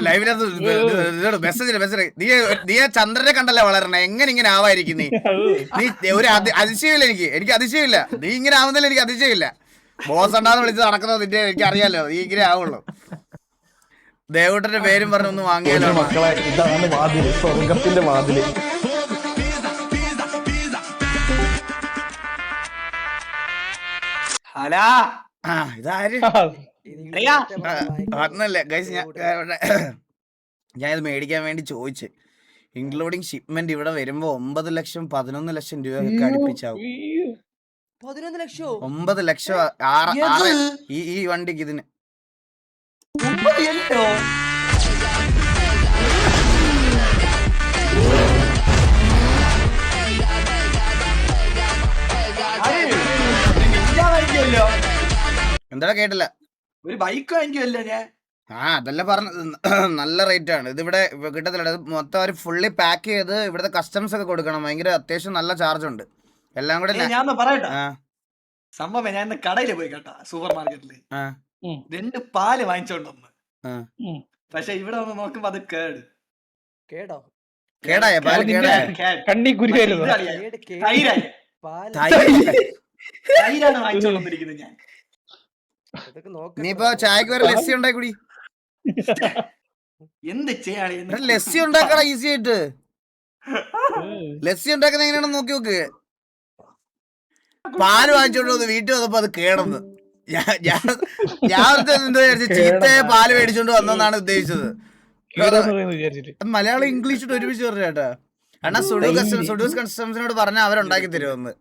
ലൈവിനകത്ത് message നീ ചന്ദ്രനെ കണ്ടല്ലേ വളരണേ, എങ്ങനെ ഇങ്ങനെ ആവായിരിക്കും നീ ഒരു അതിശയമില്ല, എനിക്ക് അതിശയമില്ല. നീ ഇങ്ങനെ ആവുന്നതിൽ എനിക്ക് അതിശയമില്ല. ബോസ് ഉണ്ടാന്ന് വിളിച്ച് നടക്കുന്നത് നിന്റെ എനിക്ക് അറിയാലോ, നീ ഇങ്ങനെ ആവുള്ളൂ. ദേവൂട്ടന്റെ പേരും പറഞ്ഞ ഒന്ന് വാങ്ങിയാലോ മക്കളെ. ഇതാണ് വാതില്, സ്വർഗത്തിന്റെ വാതില്. ഇതാര് അന്നല്ലേ ഗൈസ്, ഞാൻ ഇത് മേടിക്കാൻ വേണ്ടി ചോദിച്ചു. ഇൻക്ലൂഡിങ് ഷിപ്മെന്റ് ഇവിടെ വരുമ്പോ 9 ലക്ഷം 11 ലക്ഷം രൂപയൊക്കെ അടുപ്പിച്ചാവും. 11 ലക്ഷം 9 ലക്ഷം ഈ വണ്ടിക്ക് ഇതിന്. എന്താ കേട്ടില്ല? ഒരു ബൈക്ക് വാങ്ങിക്കുമല്ലോ ഞാൻ. അതല്ല പറഞ്ഞത്, നല്ല റേറ്റ് ആണ് ഇതിവിടെ കിട്ടത്തില്ല. മൊത്തം അവർ ഫുള്ളി പാക്ക് ചെയ്ത് ഇവിടുത്തെ കസ്റ്റംസ് ഒക്കെ കൊടുക്കണം. ഭയങ്കര അത്യാവശ്യം നല്ല ചാർജ് ഉണ്ട് എല്ലാം കൂടെ. ഞാൻ പറയട്ടെ സംഭവം, ഞാൻ ഇന്ന് കടയിൽ പോയി കേട്ടാ, സൂപ്പർ മാർക്കറ്റില് 2 പാല് വാങ്ങിച്ചോണ്ട് വന്ന്. പക്ഷെ ഇവിടെ വന്ന് നോക്കുമ്പോ അത് കേടായ പാല് തൈരാണ് വാങ്ങിച്ചോണ്ട് വന്നിരിക്കുന്നത് ഞാൻ. നീയിപ്പോ ചായക്ക് വരെ ലസ്സി ഉണ്ടാക്കി കുടി. എന്ത് ചെയ്യാളി, ലസ്സി ഉണ്ടാക്കണ ഈസി ആയിട്ട്. ലസ്സി ഉണ്ടാക്കുന്ന എങ്ങനെയാണെന്ന് നോക്കി നോക്ക്. പാല് വാങ്ങിച്ചോണ്ട് വന്ന് വീട്ടിൽ വന്നപ്പോ അത് കേടന്ന്. ഞാൻ എന്താ വിചാരിച്ചു, ചീത്തയെ പാല് മേടിച്ചോണ്ട് വന്നെന്നാണ് ഉദ്ദേശിച്ചത്. മലയാളം ഇംഗ്ലീഷ് ഒരുമിച്ച് പറഞ്ഞു ചേട്ടാ. അണ്ണാ സുഡൂസ് കസ്റ്റംസിനോട് പറഞ്ഞാൽ അവരുണ്ടാക്കി തരുമെന്ന്.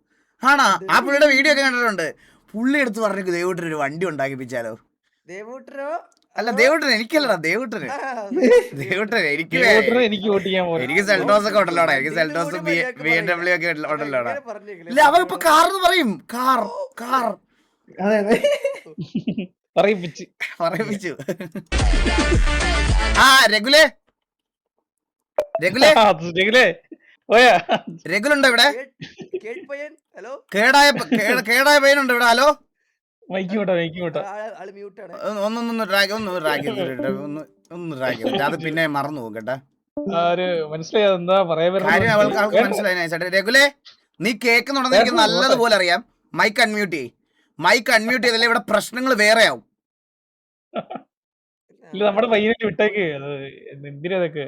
ആണോ? ആ പുള്ളിയുടെ വീഡിയോ ഒക്കെ കണ്ടിട്ടുണ്ട്. പുള്ളി എടുത്ത് പറഞ്ഞു ദേവൂട്ടന് ഒരു വണ്ടി ഉണ്ടാക്കിപ്പിച്ചാലോ. അല്ല ദേവൂട്ടന് എനിക്കല്ലടാ, ദേവൂട്ടന് എനിക്ക് സെൽറ്റോസ് ഒക്കെ ഉണ്ടല്ലോടാ. എനിക്ക് സെൽറ്റോസും BMW ഒക്കെ ഉണ്ടല്ലോടാ. ഇല്ല അവ ഇപ്പൊ കാർന്ന് പറയും. കാർ പറയിപ്പിച്ചു. രഘുലേ രഘുലുണ്ടോ ഇവിടെ? കേടായ പയ്യനുണ്ടോ ഇവിടെ? ഹലോ, അത് പിന്നെ മറന്നു പോകും കേട്ടാ. മനസ്സിലായി. രഘുലേ, നീ കേൾക്കുന്നുണ്ടെന്ന് എനിക്ക് നല്ലതുപോലെ അറിയാം. മൈക്ക് അൺമ്യൂട്ട് ചെയ്തല്ലേ ഇവിടെ പ്രശ്നങ്ങൾ വേറെ ആവും. നമ്മുടെ പയ്യനെ വിട്ടേക്ക്. എന്തിനൊക്കെ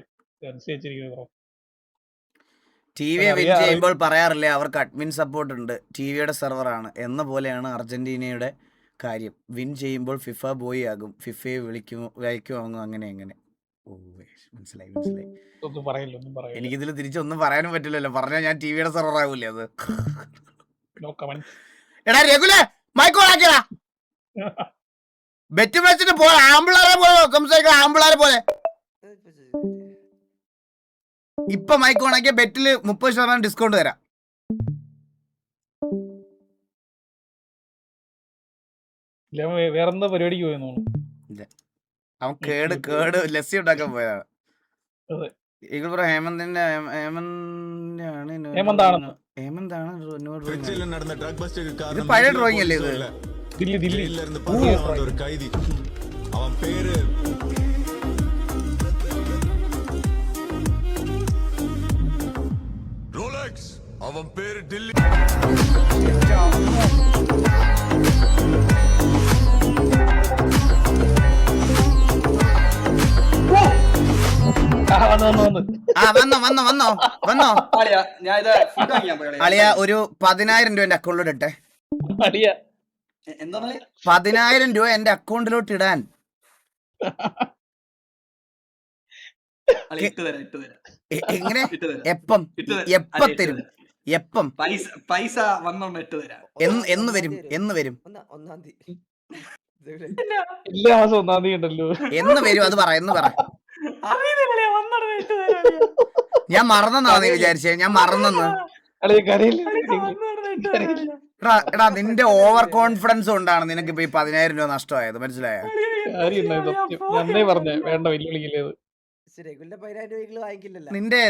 TV വിൻ ചെയ്യുമ്പോൾ പറയാറില്ലേ അവർക്ക് അഡ്മിൻ സപ്പോർട്ട് ഉണ്ട്, TVയുടെ സെർവറാണ് എന്ന പോലെയാണ് അർജന്റീനയുടെ കാര്യം. വിൻ ചെയ്യുമ്പോൾ ഫിഫ ബോയ് ആകും, ഫിഫയെ വാങ്ങും, അങ്ങനെ. ഓ മനസ്സിലായി. എനിക്കിതിൽ തിരിച്ചൊന്നും പറയാനും പറ്റില്ലല്ലോ. പറഞ്ഞാൽ ഞാൻ TVയുടെ സെർവർ ആകൂലേ അത്. എടാ രഘുലേ, മൈക്കോളാക്കിയടാ. ബെറ്റ് വെച്ചിട്ട് പോ. ആമ്പിളാരെ പോലെ ഇപ്പൊ മൈക്ക് ഓണാക്കിയ ബെറ്റില് 30% ഡിസ്കൗണ്ട് തരാം. വേറെന്താ പരിപാടിക്ക് പോയെന്നോ? അവൻ കേട് ലസ്സി ഉണ്ടാക്കാൻ പോയതാണ്. ഹേമന്താണ് പഴയ ഡ്രോയിങ് അല്ലേ ഇത്? അവൻ പേര് ദില്ലി. വന്നോ അളിയ, ഒരു 10,000 രൂപ എന്റെ അക്കൗണ്ടിലോട്ട് ഇട്ടെ. 10,000 രൂപ എന്റെ അക്കൗണ്ടിലോട്ട് ഇടാൻ. എങ്ങനെ? എപ്പം തരും? എപ്പം പൈസ എന്ന് വരും? എന്ന് വരും? അത് പറ. ഞാൻ മറന്നെന്നാ നീ വിചാരിച്ചേ? ഞാൻ മറന്നെന്ന്. എടാ നിന്റെ ഓവർ കോൺഫിഡൻസ് കൊണ്ടാണ് നിനക്ക് ഇപ്പൊ ഈ 10,000 രൂപ നഷ്ടമായത്, മനസ്സിലായോ?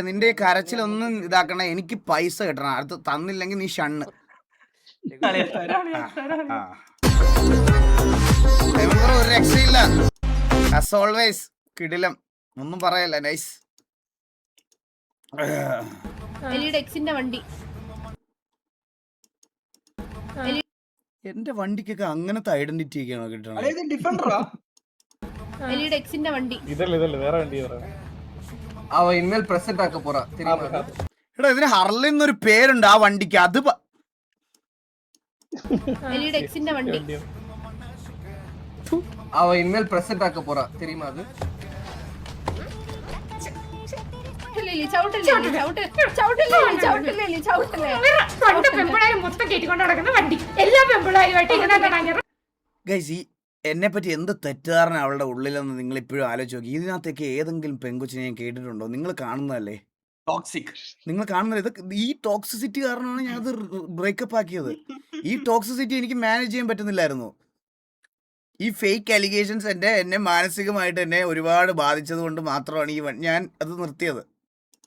നിന്റെ കരച്ചിലൊന്നും ഇതാക്കണ. എനിക്ക് പൈസ കിട്ടണം. അടുത്ത് തന്നില്ലെങ്കിൽ നീ ഷണ്ണ്. ഒരു രക്ഷയില്ല. ആസ് ഓൾവേസ് കിടിലം, ഒന്നും പറയല്ല, നൈസ്. എലിയുടെ എക്സിന്റെ വണ്ടി. എന്റെ വണ്ടിക്കൊക്കെ അങ്ങനത്തെ ഐഡന്റിറ്റി ഒക്കെയാണോ കിട്ടണം? ഡിഫൻഡറാ എലിയുടെ എക്സിന്റെ വണ്ടി. ഇതല്ല വേറെ വണ്ടി പറയാം. അവ ഇനിമേൽ പ്രസന്റ് ആക്ക പോറാ എടാ ഇതിന് ഹർലിൻ എന്നൊരു പേരുണ്ട് ആ വണ്ടിക്ക്. അത് എലിയുടെ എക്സിന്റെ വണ്ടി. അവ ഇനിമേൽ പ്രസന്റ് ആക്ക പോറാ തെരിയുമാ അത്? ഗൈസ്, ഈ എന്നെ പറ്റി എന്ത് തെറ്റിദ്ധാരണ അവളുടെ ഉള്ളിലെന്ന് നിങ്ങൾ ഇപ്പോഴും ആലോചിച്ച് നോക്കി. ഇതിനകത്തേക്ക് ഏതെങ്കിലും പെങ്കൊച്ചിനെ ഞാൻ കേട്ടിട്ടുണ്ടോ? നിങ്ങൾ കാണുന്നതല്ലേ, ടോക്സിക്. നിങ്ങൾ കാണുന്നത് ഇതൊക്കെ. ഈ ടോക്സിസിറ്റി കാരണമാണ് ഞാനത് ബ്രേക്കപ്പ് ആക്കിയത്. ഈ ടോക്സിസിറ്റി എനിക്ക് മാനേജ് ചെയ്യാൻ പറ്റുന്നില്ലായിരുന്നു. ഈ ഫേക്ക് അലിഗേഷൻസ് എന്നെ മാനസികമായിട്ട് എന്നെ ഒരുപാട് ബാധിച്ചത് കൊണ്ട് മാത്രമാണ് ഞാൻ അത് നിർത്തിയത്.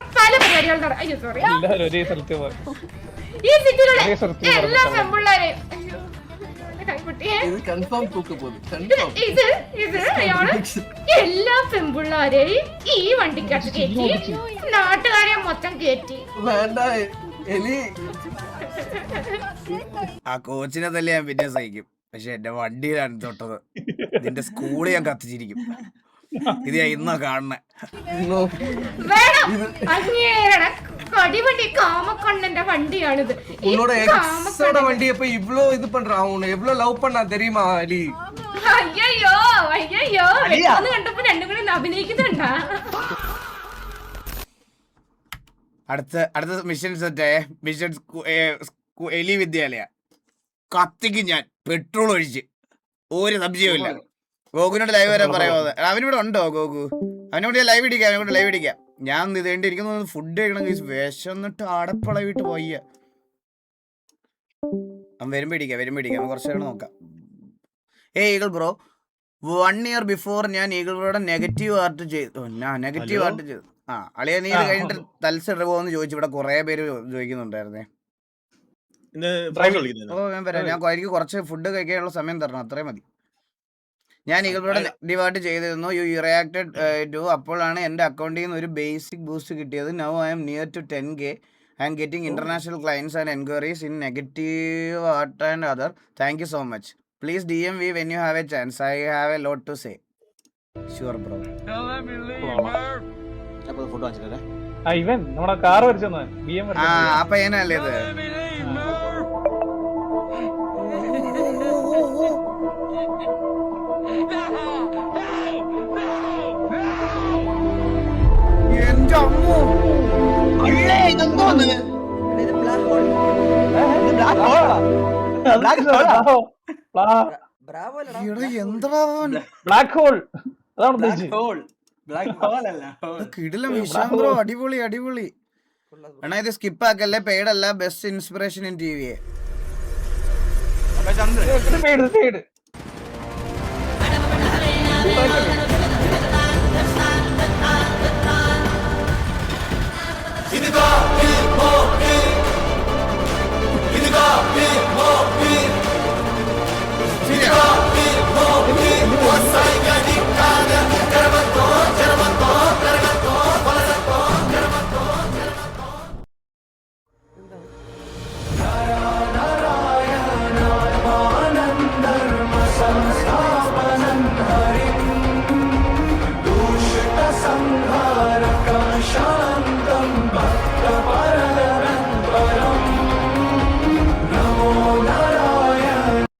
പല പരിപാടികൾ എല്ലാവരും ഒരേ സ്ഥലത്ത് പോയി. ഈ സിറ്റിയിലുള്ള ഒരേ സ്ഥലത്ത് എല്ലാ പെൺപിള്ളേരെയും ഇത് കൺഫേം തൂക്ക് പോകും. കൺഫേം ഇത് അയാള് എല്ലാ പെൺപിള്ളേരെയും ഈ വണ്ടിക്കകത്ത് കയറ്റി നാട്ടുകാരെ മൊത്തം കയറ്റി. വേണ്ട എലി. ആ കോച്ചിനെ തന്നെ ഞാൻ പിന്നെ സഹിക്കും, പക്ഷെ എന്റെ വണ്ടിയിലാണ് തൊട്ടത്. നിന്റെ സ്കൂളിൽ ഞാൻ കത്തിച്ചിരിക്കും. ഇത് ഞാൻ ഇന്നാ കാണണേ. വേണം അങ്ങേരുടെ കടിവണ്ടി കാമക്കണ്ണന്റെ വണ്ടിയാണിത്. உன்னோட எக்ஸோட வண்டி அப்ப இவ்ளோ இது பண்றான். அவன் எவ்ளோ லவ் பண்ணா தெரியுமா அலி? അയ്യോ ഒന്ന് കണ്ടപ്പോ രണ്ടും കൂടി അഭിനയിക്കുന്നുണ്ടാ. അടുത്ത മിഷൻ സെറ്റ് മിഷൻ എലി വിദ്യാലയ കത്തിക്ക് ഞാൻ പെട്രോൾ ഒഴിച്ച് ഒരു സംശയമില്ല. ഗോകുനോട് ലൈവ് വരാൻ പറയാമോ? അവനിവിടെ ഉണ്ടോ ഗോകു? അവനോട് ഞാൻ ലൈവ് ഇടിക്കാം. ഞാൻ ഇതേണ്ടി ഇരിക്കുന്നു ഫുഡ് കഴിക്കണം. വിശന്നിട്ട് ആടപ്പളവിട്ട് പോയ്യ. അവൻ വരുമ്പോ ഇടിക്കാം. കുറച്ച് നേരം നോക്കാം. ഈഗിൾ ബ്രോ, 1 year before ഞാൻ ഈഗിൾ ബ്രോയുടെ നെഗറ്റീവ് ആർട്ട് ചെയ്തു. അളിയ നീ ഇത് കഴിഞ്ഞിട്ട് തൽസിടുപോന്ന് ചോദിച്ചു. ഇവിടെ കുറെ പേര് ചോദിക്കുന്നുണ്ടായിരുന്നേ. ഞാൻ വരാം. എനിക്ക് കുറച്ച് ഫുഡ് കഴിക്കാനുള്ള സമയം തരണം, അത്രയും മതി. ഞാൻ ഈഗിളോടെ നെഗറ്റീവായിട്ട് ചെയ്തിരുന്നു. You reacted too. അപ്പോഴാണ് എൻ്റെ അക്കൗണ്ടിൽ നിന്ന് ഒരു ബേസിക് ബൂസ്റ്റ് കിട്ടിയത്. Now I am near to 10K. I am getting international clients and enquiries in negative art and other. Thank you so much. Please DM me when you have a chance. I have a lot to say. Sure bro. ഇവൻ നമ്മുടെ car വരച്ചെന്ന് ആ പയ്യനല്ലേ ഇത്? എന്റെ അമ്മോ, ഇത് black hole. Bravo അല്ലടാ. എന്താ black hole അതാണ് ഉദ്ദേശിച്ചത്. കിടിലം വിഷയം ബ്രോ. അടിപൊളി. അണ്ണാ ഇത് സ്കിപ്പ് ആക്കല്ലേ, പെയ്ഡല്ല. Best inspiration in TV.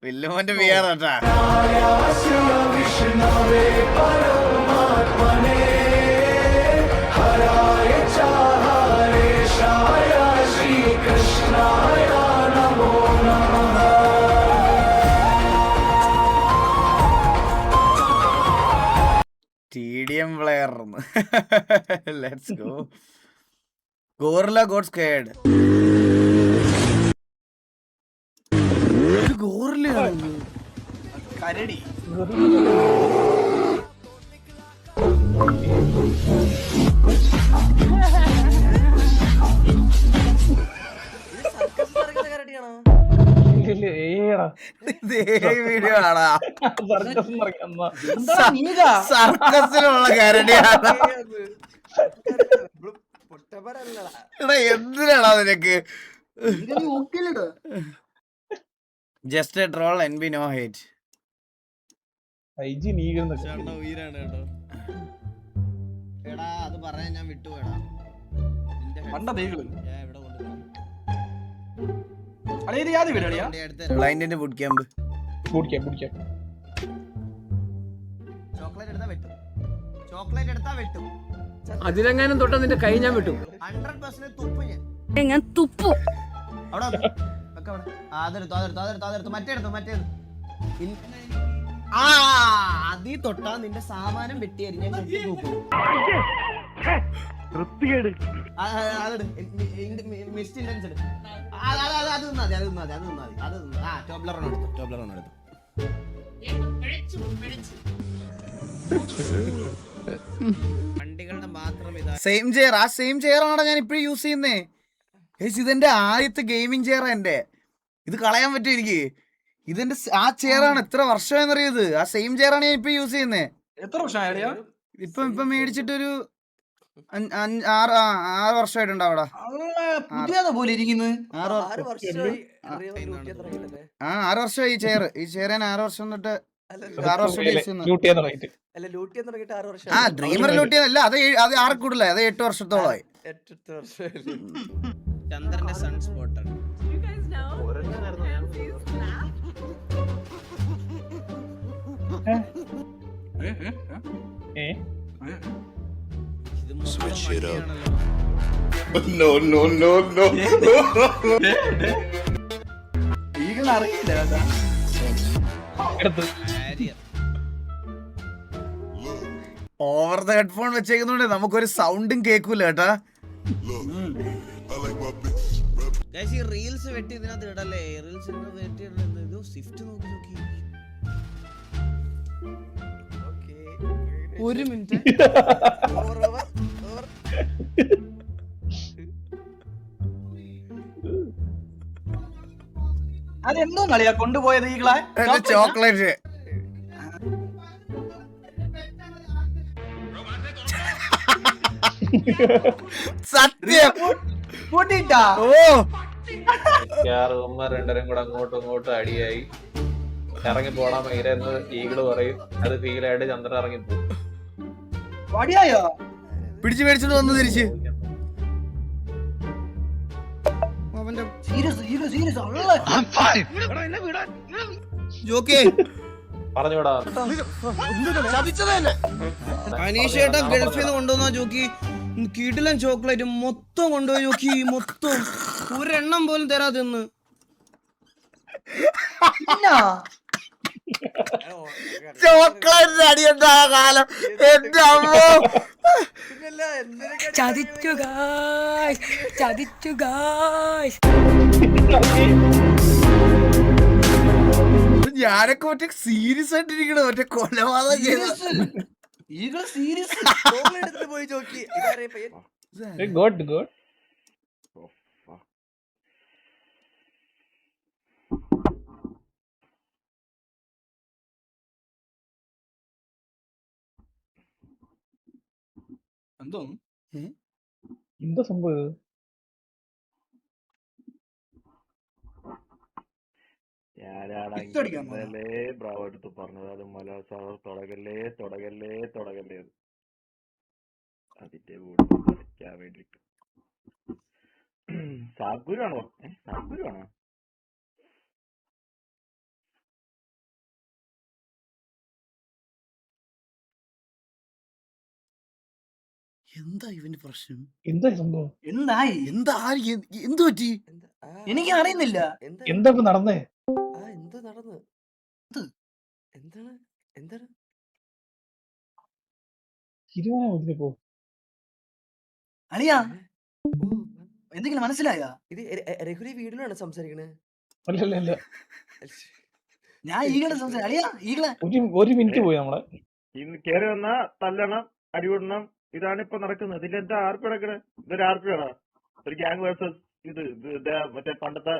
വില്ലുമോന്റെ VR ആട്ടാ. TDM player. Let's go. Gorilla got scared. ഗോറിലാണ് കരടി. സർക്കസ് നടക്കുന്ന കരടിയാണോ? ഇല്ല ഏടാ വീഡിയോ ആണാ സർക്കസ് നടക്കുന്ന സർക്കസിലുള്ള കരടിയാണ്. എടാ എന്തിനാടാ നിനക്ക്? Just a troll NB no hate. IG നീകുന്ന ഉയരാണ് കേട്ടോ. എടാ അത് പറയാൻ ഞാൻ വിട്ടുപോയടാ. ബ്ലൈൻഡിന്റെ ബുട്ട് ക്യാമ്പ്. കുടിക്കാം ചോക്ലേറ്റ് എടുത്താ വെട്ടും. ചോക്ലേറ്റ് എടുത്താ വെട്ടും. അതിലെങ്ങാനും തൊട്ട നിന്റെ കൈ ഞാൻ വിട്ടു. 100% തുപ്പ് ഞാൻ. ഞാൻ തുപ്പു. അവിടെ വെക്ക് അവിടെ. അതെടുത്തു മറ്റേത്. ആ അതീ തൊട്ടാ നിന്റെ സാമാനം വെട്ടിയാരി ഞാൻ നോക്കും. മിസ്റ്റ് ഇന്റൻസ് എടു. അത് തിന്നാതി. ടോബ്ലറോൺ എടുത്തു. വണ്ടികളുടെ മാത്രം സെയിം ചെയർ. ആ സെയിം ചെയർ ആണോ ഞാൻ ഇപ്പഴും യൂസ് ചെയ്യുന്നേ. ഇതെന്റെ ആദ്യത്തെ ഗെയിമിംഗ് ചെയർ. എന്റെ ഇത് കളയാൻ പറ്റും എനിക്ക്. ഇതെന്റെ ആ ചെയറാണ്. എത്ര വർഷമായെന്നറിയത്. ആ സെയിം ചെയറാണ് ഞാൻ ഇപ്പൊ യൂസ് ചെയ്യുന്നേ. എത്ര വർഷം ഇപ്പൊ മേടിച്ചിട്ടൊരു 6 വർഷമായിട്ടുണ്ട് അവിടെ. പോലെ ഇരിക്കുന്നത് 6 വർഷമായി ഈ ചെയർ ഞാൻ 6 വർഷം തൊട്ട് 6 വർഷം യൂസ് ചെയ്യുന്നു. ആ ഡ്രീമർ ലൂട്ട് ചെയ്യുന്നല്ല. അത് 6 കൂടുതലായി. അത് 8 വർഷത്തോളമായി. ചന്ദ്രന്റെ sun spot. Switch it up. No. അറിയില്ല ഓവർ ദ ഹെഡ്ഫോൺ വെച്ചേക്കുന്നോണ്ട് നമുക്കൊരു സൗണ്ടും കേൾക്കൂല കേട്ടാ. റീൽസ് വെട്ടി ഇതിനകത്ത് ഇടല്ലേ. റീൽസ് വെട്ടി സ്വിഫ്റ്റ് നോക്കി. ഒരു മിനിറ്റ്. അതെന്തോ കളിയാ കൊണ്ടുപോയത് ഈകളെ? ചോക്ലേറ്റ്. സത്യം കൂട്ടിട്ടാ. ഓ രണ്ടരം കൂടെ അങ്ങോട്ടും അടിയായി ഇറങ്ങി പോടാൻ ഭയങ്കര ഈകള് പറയും. അത് ഫീലായിട്ട് ചന്ദ്രൻ ഇറങ്ങിപ്പോകും. വടിയായോ? പിടിച്ചു മേടിച്ചോണ്ട് വന്നു തിരിച്ച്. പറഞ്ഞോടാ അനീഷേട്ടാ ഗൾഫിൽ നിന്ന് കൊണ്ടുവന്ന ജോക്കി കിടിലൻ ചോക്ലേറ്റ് മൊത്തം കൊണ്ടുപോയി നോക്കി. മൊത്തം ഒരെണ്ണം പോലും തരാതെന്ന്. ചോക്ലേറ്റ് അടിയുണ്ടായ കാലം എന്റെ അമ്മോ. ചതിച്ചു ഗായ്സ്. ഞാനൊക്കെ മറ്റേ സീരിയസ് ആയിട്ടിരിക്കണ മറ്റേ കൊലപാതകം ചെയ്ത പോയി ചോക്കി. ഗുഡ് എന്താ സംഭവം? ബ്രാവോ എടുത്ത് പറഞ്ഞത് അത് മലയാള സാർ തുടകല്ലേ അതിന്റെ കൂടെ കളിക്കാൻ വേണ്ടിട്ട്. സാഗുരു ആണോ? എന്താ ഇവന്റെ പ്രശ്നം? എന്താ സംഭവം? എന്തു പറ്റി? എനിക്ക് അറിയുന്നില്ല. എന്താ നടന്നേ? എന്താണ് അളിയാ എന്തെങ്കിലും മനസ്സിലായ? ഇത് രഘുരി വീടിനാണ് സംസാരിക്കണേ. അല്ലല്ല ഞാൻ ഈകളെ സംസാരിക്കും. അളിയാ ഈകളെ ഒരു മിനിറ്റ് പോയി നമ്മളെ കയറി വന്നാ തല്ലണം, അടിവിടണം. ഇതാണ് ഇപ്പൊ നടക്കുന്നത്. ഇതിലെന്താ ആർപ്പി നടക്കണേ? ഇതൊരു ആർപ്പിയാണോ? ഒരു ഗ്യാങ് വേഴ്സസ് ഇത് മറ്റേ പണ്ടത്തെ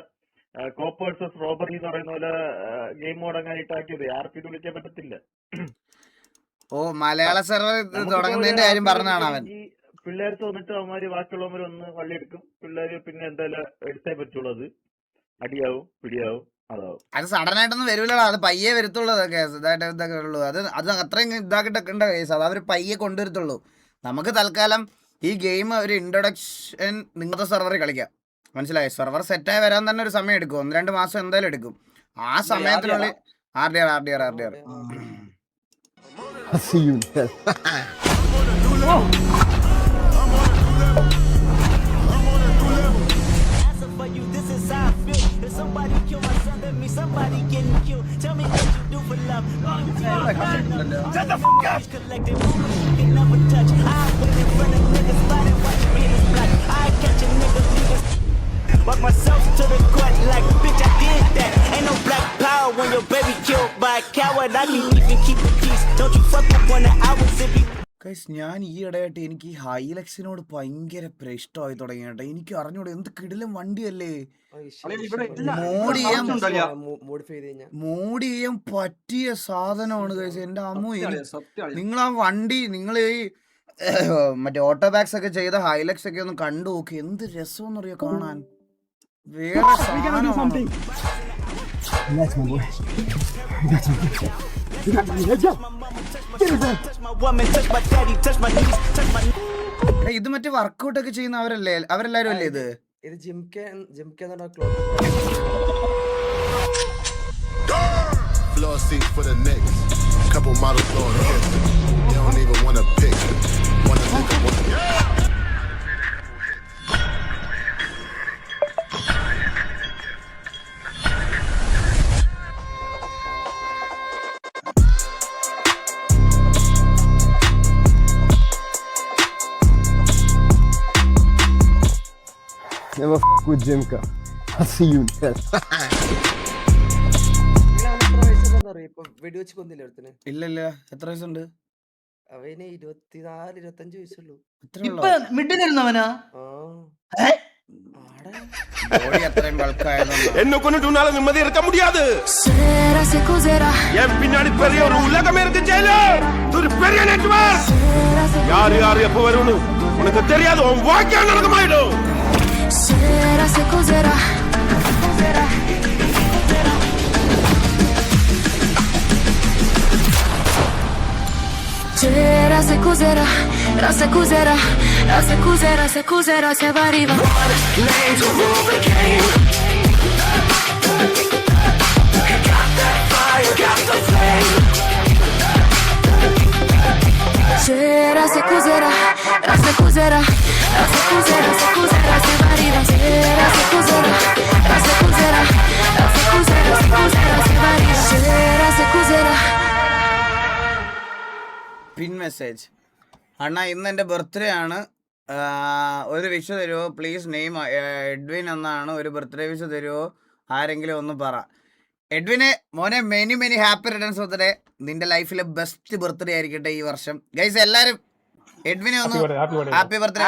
കോപ്പ് വേഴ്സസ് റോബറി എന്ന് പറയുന്ന പോലെ ഗെയിം മോഡ് അങ്ങനെ ഇട്ടാക്കിയത് RP വിളിക്കാൻ പറ്റത്തില്ല. ഓ മലയാള സെർവർ തുടങ്ങുന്നതിന്റെ കാര്യം പറഞ്ഞാണ് അവൻ. ഈ പിള്ളേർ വന്നിട്ട് അവന്മാര് ബാക്കിയുള്ളവര് ഒന്ന് വള്ളിയെടുക്കും, പിള്ളേര് പിന്നെ എന്തായാലും എടുത്തേ പറ്റുള്ളൂ. അത് അടിയാവും പിടിയാവും അതാവും. അത് സഡൻ ആയിട്ടൊന്നും വരൂലടാ, അത് പയ്യെ വരത്തുള്ളൂ. കേസ് ഇതായിട്ട് ഇതൊക്കെ ഉള്ളൂ. അത് അത്രയും ഇതാക്കിട്ടൊക്കെ ഉണ്ട് കേസ്. അത് അവർ പയ്യെ കൊണ്ടുവരത്തുള്ളൂ. നമുക്ക് തൽക്കാലം ഈ ഗെയിം ഒരു ഇൻട്രൊഡക്ഷൻ നിങ്ങളുടെ സെർവറിൽ കളിക്കാം. മനസ്സിലായി? സെർവർ സെറ്റായി വരാൻ തന്നെ ഒരു സമയം എടുക്കും, 1-2 മാസം എന്തായാലും എടുക്കും. ആ സമയത്തിനുള്ളിൽ RDR Walk myself to the court like, bitch, I did that. Ain't no black power when your baby killed by a coward. I can't even keep the peace. Don't you fuck up on the hours if you. Guys, ഞാൻ ഈ ഇടയായിട്ട് എനിക്ക് ഈ ഹൈലക്സിനോട് ഭയങ്കര ഇഷ്ടമായി തുടങ്ങി കേട്ടോ. എനിക്ക് അറിഞ്ഞൂടെ, എന്ത് കിടിലം വണ്ടിയല്ലേ. മോഡ് ചെയ്യാൻ പറ്റിയ സാധനമാണ് ഗൈസ്. എന്റെ അമ്മു, നിങ്ങൾ ആ വണ്ടി, നിങ്ങൾ ഈ മറ്റേ ഓട്ടോ ബാക്സ് ഒക്കെ ചെയ്ത ഹൈലക്സ് ഒക്കെ ഒന്ന് കണ്ടു നോക്കി, എന്ത് രസം അറിയോ കാണാൻ. വേറെ സാധനമാണ്. ഇത് മറ്റേ വർക്കൗട്ട് ഒക്കെ ചെയ്യുന്ന അവരെല്ലാരും അല്ലേ ഇത്? ഇത് ജിംകെ Floor seats for the next couple models on hip. They don't even wanna pick. Wanna think of one. Never with Jimka. I'll see you in hell. ഇപ്പൊ വെടിവെച്ച് കൊന്നില്ല ഒരുത്തന്. ഇല്ല, എത്ര വയസ്സുണ്ട് അവന്? 24-25 വയസ്സുള്ളൂ. മിഡിലിരുന്നവനാ? അത്രയും ബൾക്കായതുകൊണ്ട് என்ன கொண்டு உன்னால நிம்மதி இருக்க முடியாது. என் பின்னாடி பெரிய ஒரு உலகம் இருக்கு ஜெயில. ஒரு பெரிய நெட்வொர்க். யார் எப்ப வரும்னு உனக்கு தெரியாது. உன் வாழ்க்கை நடக்கமாயிடும். Se va arriba. പിൻ മെസ്സേജ്. അണ്ണാ, ഇന്ന് എൻ്റെ ബർത്ത്ഡേ ആണ്. ഒരു വിഷ് തരുമോ പ്ലീസ്? നെയിം എഡ്വിൻ എന്നാണ്. ഒരു ബർത്ത്ഡേ വിഷ് തരുമോ? ആരെങ്കിലും ഒന്ന് പറ. എഡ്വിനെ മോനെ, many happy returns of the day. നിന്റെ ലൈഫിലെ ബെസ്റ്റ് ബർത്ത്ഡേ ആയിരിക്കട്ടെ ഈ വർഷം. ഗൈസ്, എല്ലാരും എഡ്വിനെ ഒന്ന് ഹാപ്പി ബർത്ത്ഡേ.